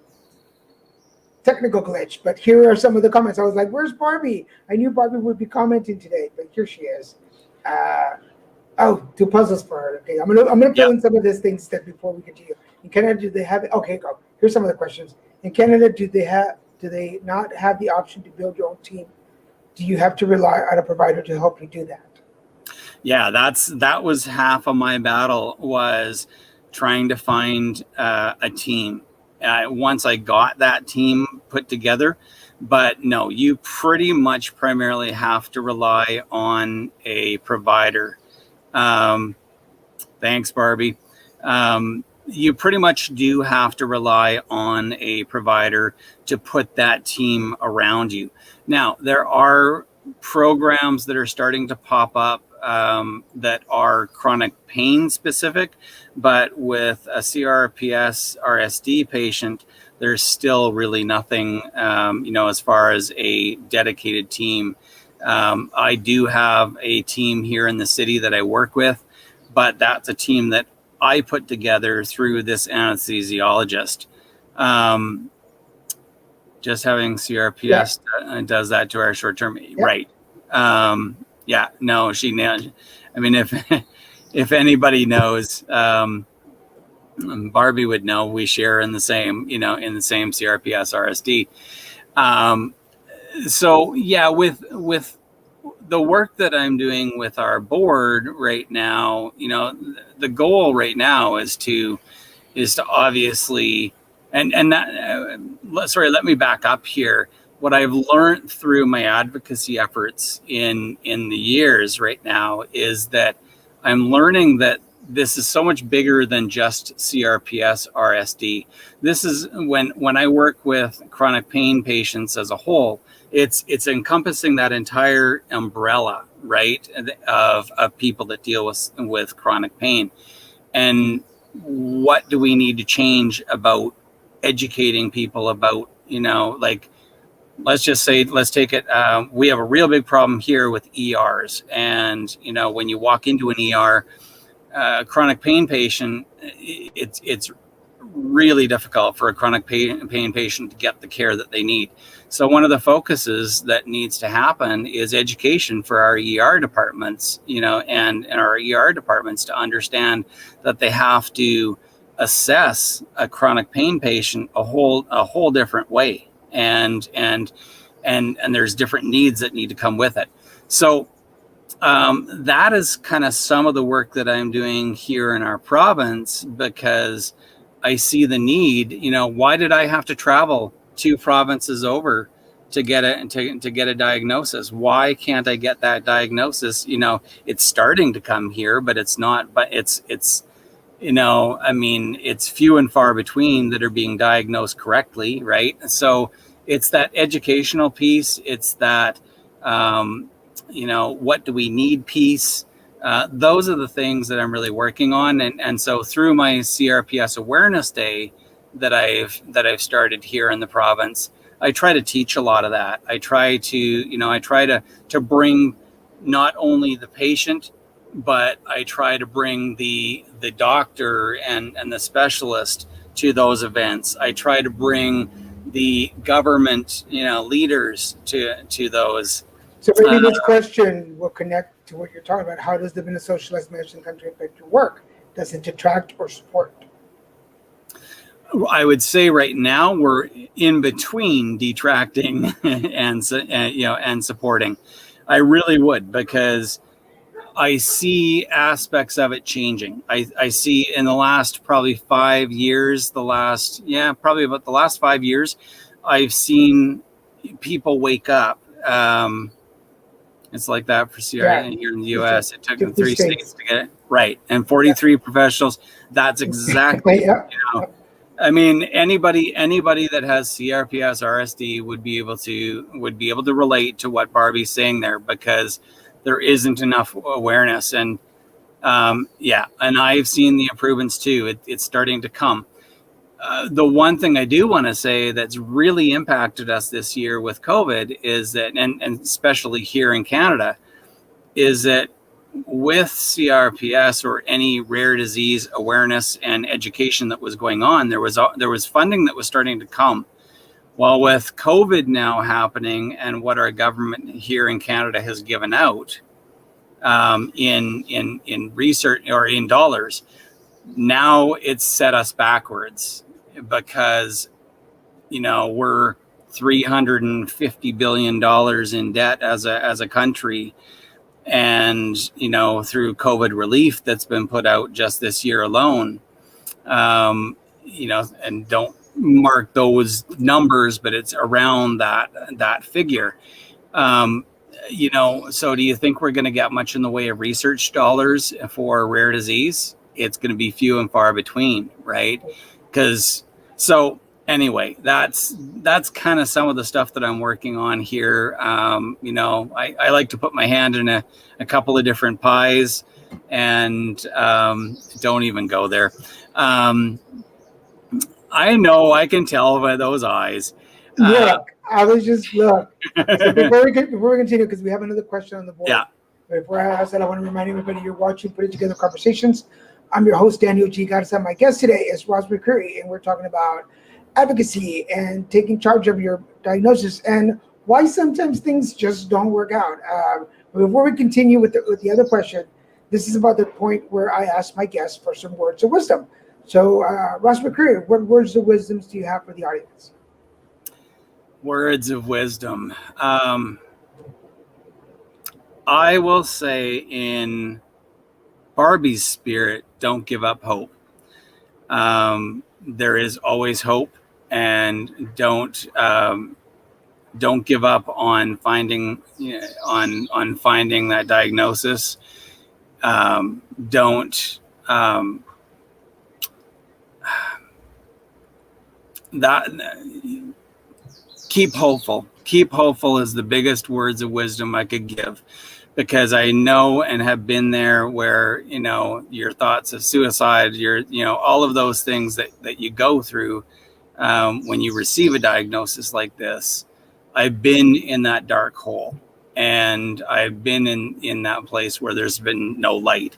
technical glitch, but here are some of the comments. I was like, where's Barbie? I knew Barbie would be commenting today, but here she is. Two puzzles for her. Okay, I'm gonna fill in some of these things before we continue. In Canada, do they have it? Okay, go. Here's some of the questions. In Canada, do they not have the option to build your own team? Do you have to rely on a provider to help you do that? Yeah, that was half of my battle, was trying to find a team. Once I got that team put together, but no, you pretty much primarily have to rely on a provider. Thanks, Barbie. You pretty much do have to rely on a provider to put that team around you. Now, there are programs that are starting to pop up that are chronic pain specific, but with a CRPS RSD patient, there's still really nothing, as far as a dedicated team. I do have a team here in the city that I work with, but that's a team that I put together through this anesthesiologist. Just having CRPS does that to our short-term, right? No, she nailed. I mean, if anybody knows, Barbie would know. We share in the same, CRPS RSD. So yeah, with the work that I'm doing with our board right now, the goal right now is to obviously, and that, let me back up here. What I've learned through my advocacy efforts in the years right now is that I'm learning that this is so much bigger than just CRPS RSD. This is when I work with chronic pain patients as a whole, it's encompassing that entire umbrella, right, of people that deal with chronic pain. And what do we need to change about educating people about, let's just say, let's take it. We have a real big problem here with ERs. And, when you walk into an ER, chronic pain patient, it's really difficult for a chronic pain patient to get the care that they need. So one of the focuses that needs to happen is education for our ER departments, and our ER departments to understand that they have to assess a chronic pain patient a whole different way. And there's different needs that need to come with it. So that is kind of some of the work that I'm doing here in our province, because I see the need. Why did I have to travel 2 provinces over to get a diagnosis. Why can't I get that diagnosis? It's starting to come here, but it's not. But it's it's few and far between that are being diagnosed correctly, right? So it's that educational piece. It's that what do we need piece. Those are the things that I'm really working on, and so through my CRPS Awareness Day that I've started here in the province, I try to teach a lot of that. I try to bring not only the patient, but I try to bring the doctor and the specialist to those events. I try to bring the government, leaders to those. So maybe this question will connect to what you're talking about. How does living in a socialized medicine country affect your work? Does it detract or support? I would say right now we're in between detracting and supporting. I really would, because I see aspects of it changing. I see in the last probably 5 years, probably about the last 5 years, I've seen people wake up. It's like that for CRA here in the U.S. It took them 3 states to get it right, and 43 professionals. That's exactly. I mean, anybody that has CRPS RSD would be able to relate to what Barbie's saying there, because there isn't enough awareness, and and I've seen the improvements too. It's starting to come. The one thing I do want to say that's really impacted us this year with COVID is that, and especially here in Canada, is that with CRPS or any rare disease awareness and education that was going on, there was funding that was starting to come. Well, with COVID now happening and what our government here in Canada has given out in research or in dollars, now it's set us backwards, because we're $350 billion in debt as a country, and through COVID relief that's been put out just this year alone, and don't mark those numbers, but it's around that figure. So do you think we're going to get much in the way of research dollars for rare disease? It's going to be few and far between, right? Anyway, that's kind of some of the stuff that I'm working on here. I like to put my hand in a couple of different pies, and don't even go there. I know, I can tell by those eyes. Look, I was just look. So before we continue, because we have another question on the board. Yeah. Before I ask that, I want to remind everybody you're watching Put It Together Conversations. I'm your host, Daniel G. Garza. My guest today is Ross McCreery, and we're talking about advocacy and taking charge of your diagnosis and why sometimes things just don't work out. Before we continue with the other question, this is about the point where I ask my guests for some words of wisdom. So, Ross McCreery, what words of wisdom do you have for the audience? Words of wisdom. I will say, in Barbie's spirit, don't give up hope. There is always hope, and don't give up on finding on finding that diagnosis. Keep hopeful. Keep hopeful is the biggest words of wisdom I could give, because I know and have been there where, your thoughts of suicide, all of those things that you go through when you receive a diagnosis like this. I've been in that dark hole, and I've been in that place where there's been no light.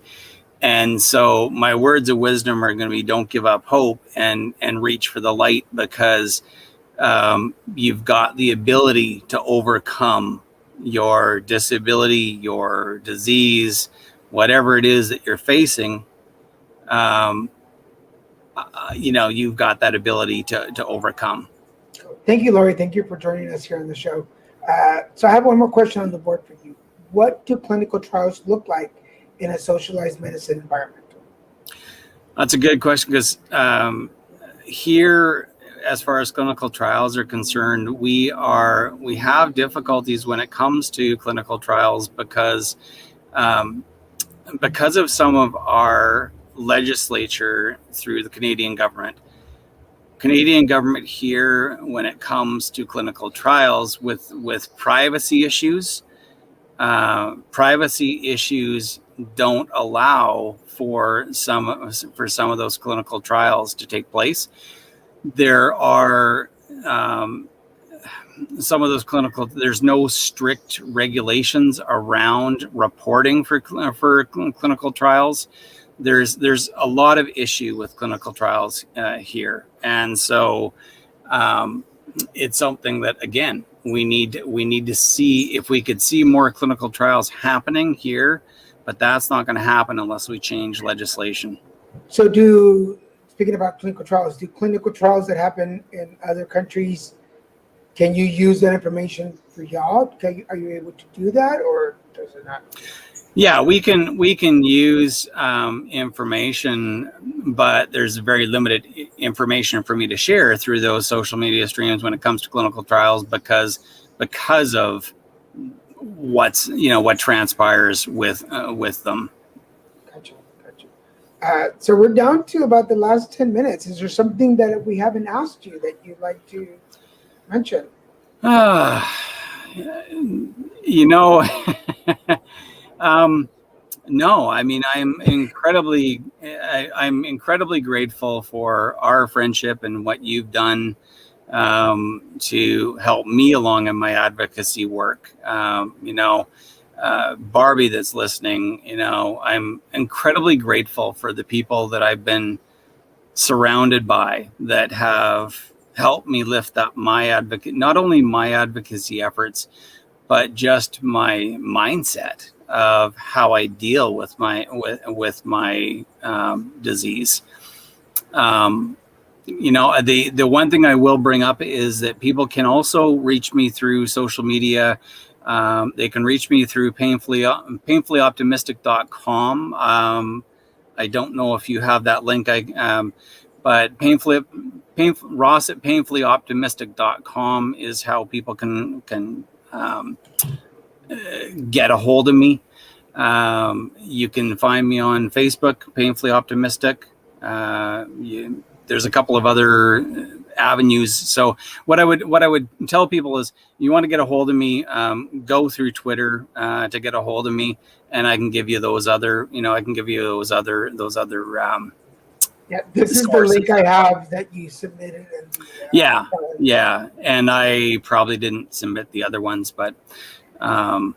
And so my words of wisdom are going to be, don't give up hope, and reach for the light, because you've got the ability to overcome your disability, your disease, whatever it is that you're facing. You've got that ability to overcome. Thank you, Lori. Thank you for joining us here on the show. So I have one more question on the board for you. What do clinical trials look like in a socialized medicine environment? That's a good question, because here clinical trials are concerned, we have difficulties when it comes to clinical trials because of some of our legislature through the Canadian government here, when it comes to clinical trials with privacy issues don't allow for some of those clinical trials to take place. There are some of those there's no strict regulations around reporting for clinical trials. There's a lot of issue with clinical trials here, and so it's something that, again, we need to see if we could see more clinical trials happening here, but that's not going to happen unless we change legislation. So speaking about clinical trials, do clinical trials that happen in other countries, can you use that information for y'all? Are you able to do that, or does it not? Yeah, we can use information, but there's very limited information for me to share through those social media streams when it comes to clinical trials because of what transpires with them. Gotcha. So we're down to about the last 10 minutes. Is there something that we haven't asked you that you'd like to mention? No, I mean, I'm incredibly grateful for our friendship and what you've done to help me along in my advocacy work. Barbie that's listening, I'm incredibly grateful for the people that I've been surrounded by that have helped me lift up not only my advocacy efforts, but just my mindset of how I deal with my disease. The one thing I will bring up is that people can also reach me through social media. They can reach me through painfullyoptimistic.com. I don't know if you have that link. But Ross at painfullyoptimistic.com is how people can get a hold of me. You can find me on Facebook, Painfully Optimistic. There's a couple of other avenues. So what I would tell people is, you want to get a hold of me, go through Twitter to get a hold of me, and I can give you those other. Yeah, this is the link I have that you submitted. Yeah, and I probably didn't submit the other ones, but no,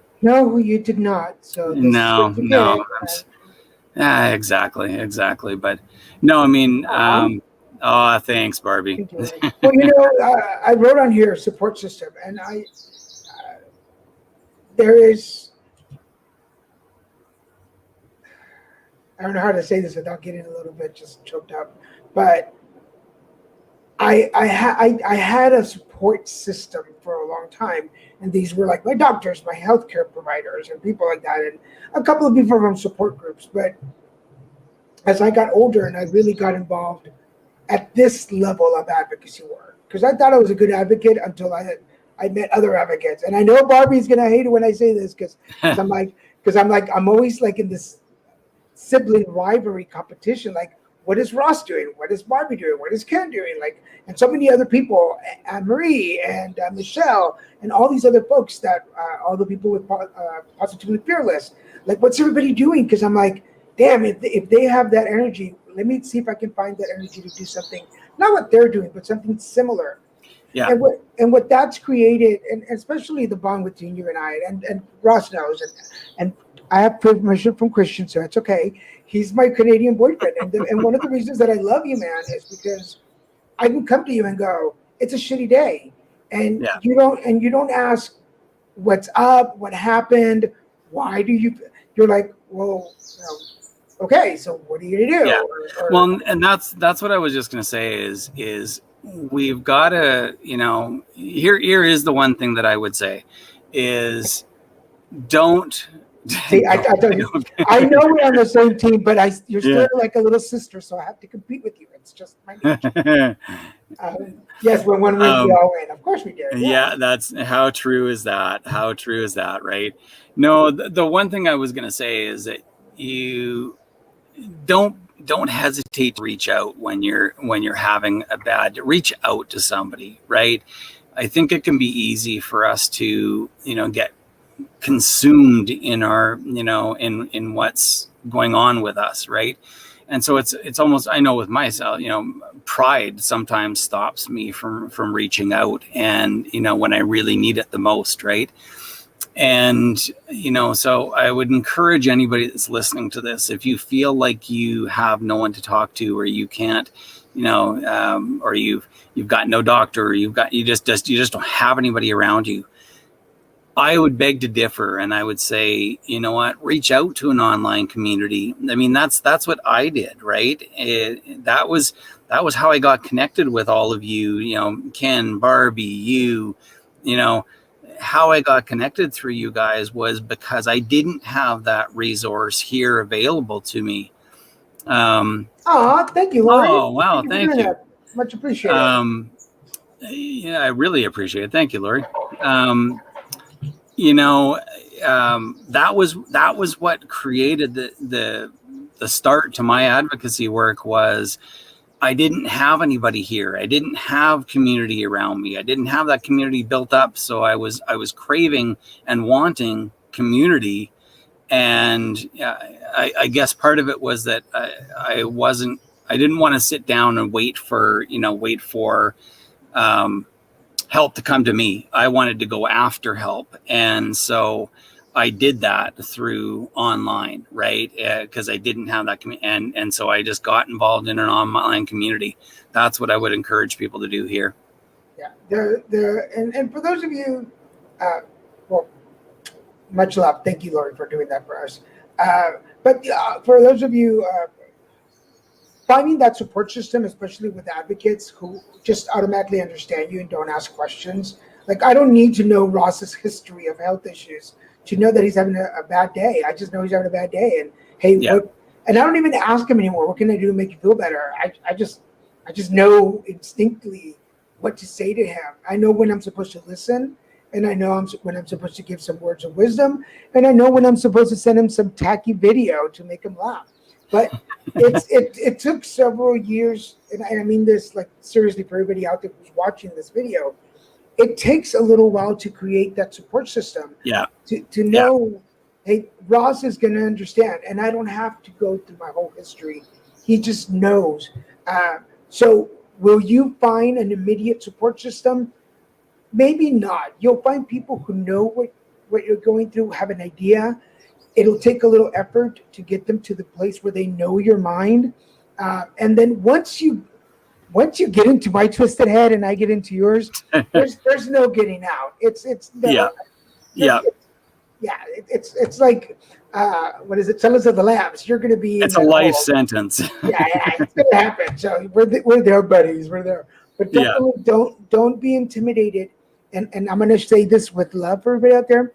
you did not. So no. Exactly. But no, I mean, thanks, Barbie. Well, I wrote on here support system, and I don't know how to say this without getting a little bit just choked up, but I had a support system for a long time, and these were like my doctors, my healthcare providers, and people like that, and a couple of people from support groups. But as I got older and I really got involved at this level of advocacy work, because I thought I was a good advocate until I met other advocates, and I know Barbie's gonna hate it when I say this because I'm always like in this sibling rivalry competition, like, what is Ross doing? What is Barbie doing? What is Ken doing? Like, and so many other people, Anne Marie and Michelle, and all these other folks that all the people with Positively Fearless. Like, what's everybody doing? Because I'm like, damn, if they have that energy, let me see if I can find that energy to do something, not what they're doing, but something similar. Yeah. And what that's created, and especially the bond between you and I, and Ross knows, and I have permission from Christian, so it's okay. He's my Canadian boyfriend, and one of the reasons that I love you, man, is because I can come to you and go, it's a shitty day, and you don't ask what's up, what happened, why do you? You're like, well, okay, so what are you gonna do? Yeah. Well, and that's what I was just gonna say is we've got to, here is the one thing that I would say is don't See, I tell you, I know we're on the same team, but you're still like a little sister, so I have to compete with you. It's just my nature. Yes, when one wins, we all win. Of course we do. Yeah, that's how true is that? How true is that, right? No, the one thing I was going to say is that you don't hesitate to reach out when you're having a bad. Reach out to somebody, right? I think it can be easy for us to get consumed in our in what's going on with us, right? And so it's almost, I know with myself, pride sometimes stops me from reaching out, and when I really need it the most, right? And so I would encourage anybody that's listening to this, if you feel like you have no one to talk to, or you can't, or you've got no doctor, or you just don't have anybody around you, I would beg to differ, and I would say, you know what, reach out to an online community. I mean, that's what I did, right? That was how I got connected with all of you, Ken, Barbie, you, how I got connected through you guys was because I didn't have that resource here available to me. Thank you, Lori. Oh, wow, thank you. Much appreciated. Yeah, I really appreciate it. Thank you, Lori. That was what created the start to my advocacy work. Was I didn't have anybody here. I didn't have community around me. I didn't have that community built up. So I was craving and wanting community. And I guess part of it was that I didn't want to sit down and wait for help to come to me. I wanted to go after help. And so I did that through online, right? Because I didn't have that and so I just got involved in an online community. That's what I would encourage people to do here. Yeah, and for those of you, well, much love. Thank you, Lori, for doing that for us. But for those of you, finding that support system, especially with advocates who just automatically understand you and don't ask questions. Like, I don't need to know Ross's history of health issues to know that he's having a bad day. I just know he's having a bad day. And hey, what? And I don't even ask him anymore. What can I do to make you feel better? I just know instinctively what to say to him. I know when I'm supposed to listen, and I know when I'm supposed to give some words of wisdom, and I know when I'm supposed to send him some tacky video to make him laugh. But it took several years, and I mean this like seriously for everybody out there who's watching this video. It takes a little while to create that support system. Yeah. To know, hey, Ross is going to understand, and I don't have to go through my whole history. He just knows. So will you find an immediate support system? Maybe not. You'll find people who know what you're going through, have an idea. It'll take a little effort to get them to the place where they know your mind. And then once you get into my twisted head and I get into yours, there's no getting out. It's like what is it? Silence of the Lambs. You're going to be. It's a life sentence. Yeah, it's going to happen. So we're there, buddies. We're there. But definitely don't be intimidated. And I'm going to say this with love for everybody out there.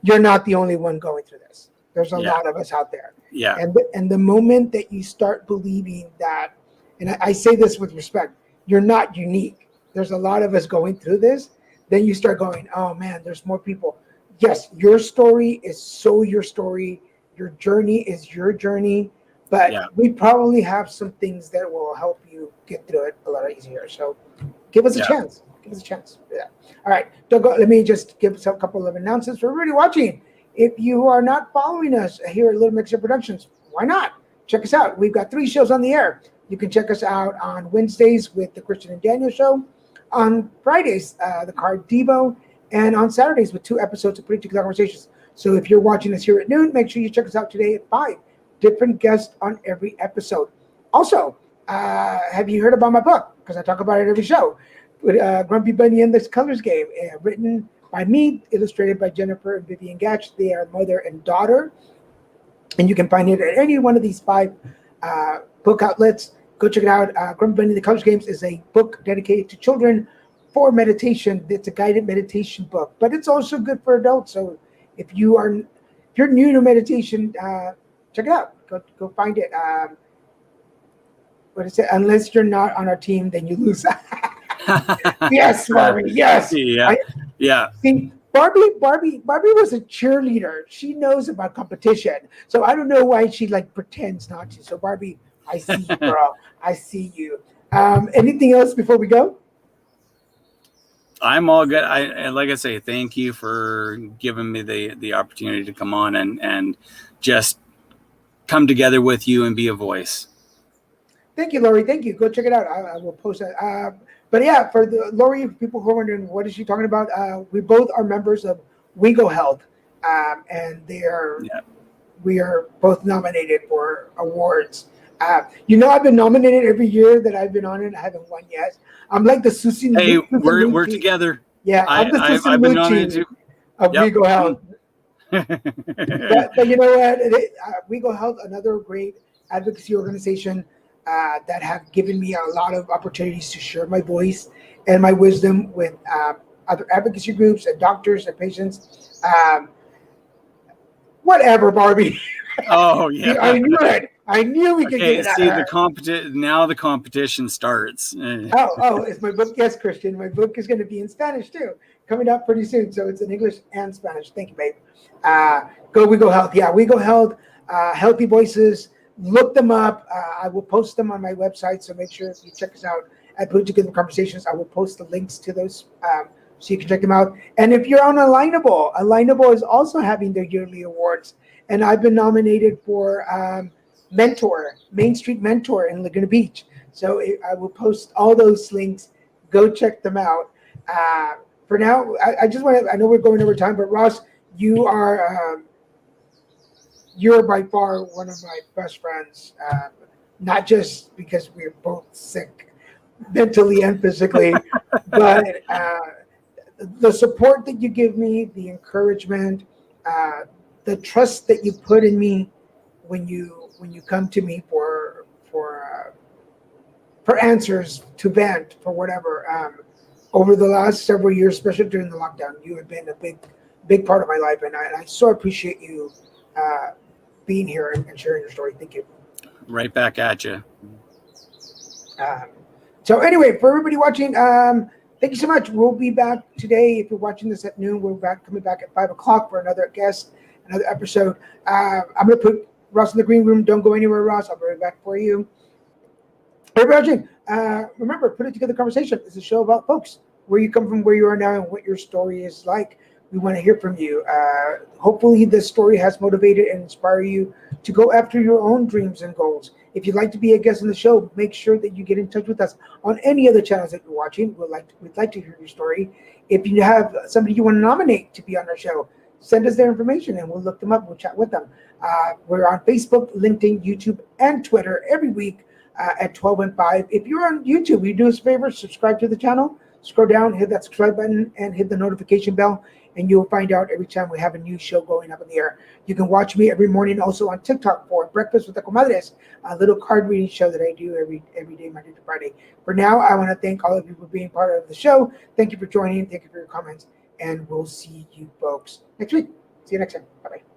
You're not the only one going through this. There's a lot of us out there. Yeah. And the moment that you start believing that, and I say this with respect, you're not unique. There's a lot of us going through this. Then you start going, oh man, there's more people. Yes, your story is so your story. Your journey is your journey. But we probably have some things that will help you get through it a lot easier. So give us a chance. Give us a chance. Yeah. All right. Don't go. Let me just give a couple of announcements for everybody watching. If you are not following us here at Little Mixer Productions, why not? Check us out. We've got 3 shows on the air. You can check us out on Wednesdays with the Christian and Daniel Show, on Fridays, the Card Devo, and on Saturdays with 2 episodes of Pretty Together Conversations. So if you're watching us here at noon, make sure you check us out today at 5. Different guests on every episode. Also, have you heard about my book? Because I talk about it every show. With Grumpy Bunny and the Colors Game, written by me, illustrated by Jennifer and Vivian Gatch. They are mother and daughter. And you can find it at any one of these 5 book outlets. Go check it out. Grumpy Bunny and the Colors Games is a book dedicated to children for meditation. It's a guided meditation book, but it's also good for adults. So if you're you're new to meditation, check it out. Go find it. What is it? Unless you're not on our team, then you lose. Yes, Barbie. Yes. Yeah. Yeah. See, Barbie was a cheerleader. She knows about competition. So I don't know why she like pretends not to. So Barbie, I see you, girl. I see you. Anything else before we go? I'm all good. And like I say, thank you for giving me the opportunity to come on and just come together with you and be a voice. Thank you, Lori. Thank you. Go check it out. I will post that. But yeah, for the Lori, people who are wondering what is she talking about, we both are members of We Go Health, and we are both nominated for awards. I've been nominated every year that I've been on it. I haven't won yet. I'm like the Susie. Hey, we're together. Yeah, I'm the Susie I've been nominated too. of Yep. We Go Health. but you know what? We Go Health, another great advocacy organization that have given me a lot of opportunities to share my voice and my wisdom with other advocacy groups and doctors and patients. Whatever, Barbie. Oh yeah, I knew it. I knew we could get it. See, now the competition starts. Oh, it's my book. Yes, Christian. My book is going to be in Spanish too, coming out pretty soon. So it's in English and Spanish. Thank you, babe. We Go Health. Yeah, We Go Health. Healthy Voices. Look them up. I will post them on my website. So make sure you check us out at Put Together Conversations. I will post the links to those so you can check them out. And if you're on Alignable is also having their yearly awards. And I've been nominated for Main Street Mentor in Laguna Beach. So I will post all those links. Go check them out. For now, I just want to, I know we're going over time, but Ross, you're by far one of my best friends, not just because we're both sick mentally and physically, but the support that you give me, the encouragement, the trust that you put in me when you come to me for answers, to vent, for whatever. Over the last several years, especially during the lockdown, you have been a big part of my life, and I so appreciate you being here and sharing your story. Thank you. Right back at you. So anyway, for everybody watching, thank you so much. We'll be back today. If you're watching this at noon, coming back at 5 o'clock for another guest, another episode. I'm going to put Ross in the green room. Don't go anywhere, Ross. I'll be right back for you. Everybody watching, remember, Put It Together Conversation is a show about folks, where you come from, where you are now, and what your story is like. We want to hear from you. Hopefully this story has motivated and inspired you to go after your own dreams and goals. If you'd like to be a guest on the show, make sure that you get in touch with us on any other channels that you're watching. We'd like to hear your story. If you have somebody you want to nominate to be on our show, send us their information and we'll look them up. We'll chat with them. We're on Facebook, LinkedIn, YouTube, and Twitter every week at 12 and 5. If you're on YouTube, you do us a favor, subscribe to the channel, scroll down, hit that subscribe button, and hit the notification bell, and you'll find out every time we have a new show going up in the air. You can watch me every morning also on TikTok for Breakfast with the Comadres, a little card reading show that I do every day, Monday to Friday. For now, I want to thank all of you for being part of the show. Thank you for joining. Thank you for your comments. And we'll see you folks next week. See you next time. Bye-bye.